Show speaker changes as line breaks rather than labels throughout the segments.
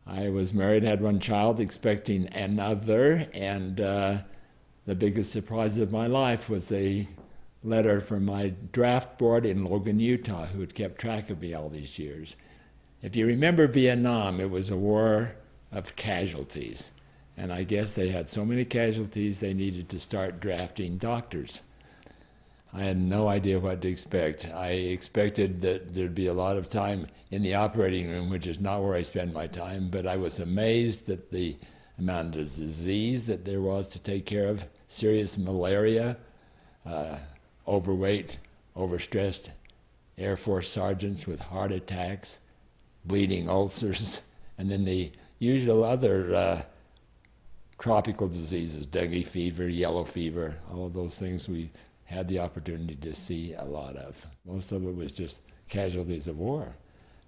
I was married, had one child, expecting another, and the biggest surprise of my life was a letter from my draft board in Logan, Utah, who had kept track of me all these years. If you remember Vietnam, it was a war of casualties. And I guess they had so many casualties they needed to start drafting doctors. I had no idea what to expect. I expected that there'd be a lot of time in the operating room, which is not where I spend my time, but I was amazed at the amount of disease that there was to take care of, serious malaria, overweight, overstressed Air Force sergeants with heart attacks, bleeding ulcers, and then the usual other tropical diseases, dengue fever, yellow fever, all of those things we had the opportunity to see a lot of. Most of it was just casualties of war.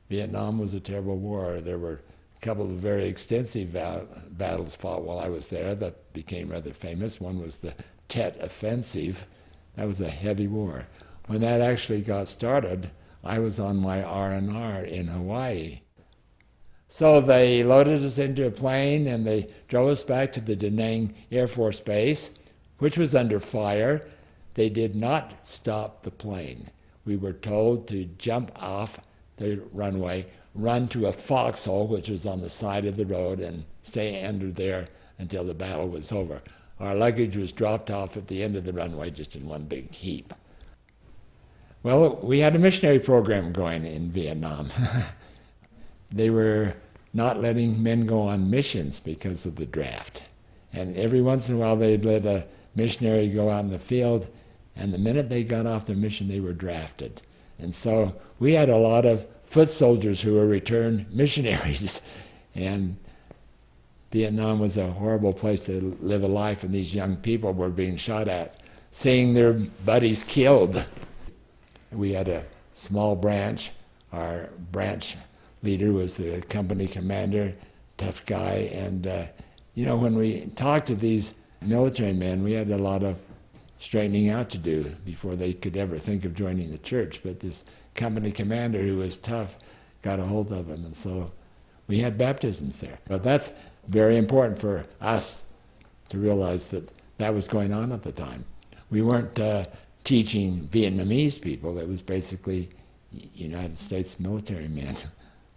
Vietnam was a terrible war. There were a couple of very extensive battles fought while I was there that became rather famous. One was the Tet Offensive. That was a heavy war. When that actually got started, I was on my R&R in Hawaii. So they loaded us into a plane and they drove us back to the Da Nang Air Force Base, which was under fire. They did not stop the plane. We were told to jump off the runway, run to a foxhole, which was on the side of the road, and stay under there until the battle was over. Our luggage was dropped off at the end of the runway, just in one big heap. Well, we had a missionary program going in Vietnam. They were not letting men go on missions because of the draft. And every once in a while they'd let a missionary go out in the field, and the minute they got off their mission, they were drafted. And so we had a lot of foot soldiers who were returned missionaries. And Vietnam was a horrible place to live a life, and these young people were being shot at, seeing their buddies killed. We had a small branch. Our branch leader was the company commander, tough guy, and when we talked to these military men, we had a lot of straightening out to do before they could ever think of joining the church. But this company commander, who was tough, got a hold of them, and so we had baptisms there. But that's very important for us to realize that that was going on at the time. We weren't teaching Vietnamese people. It was basically United States military men.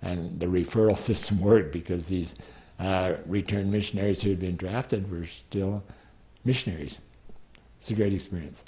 And the referral system worked because these returned missionaries who had been drafted were still missionaries. It's a great experience.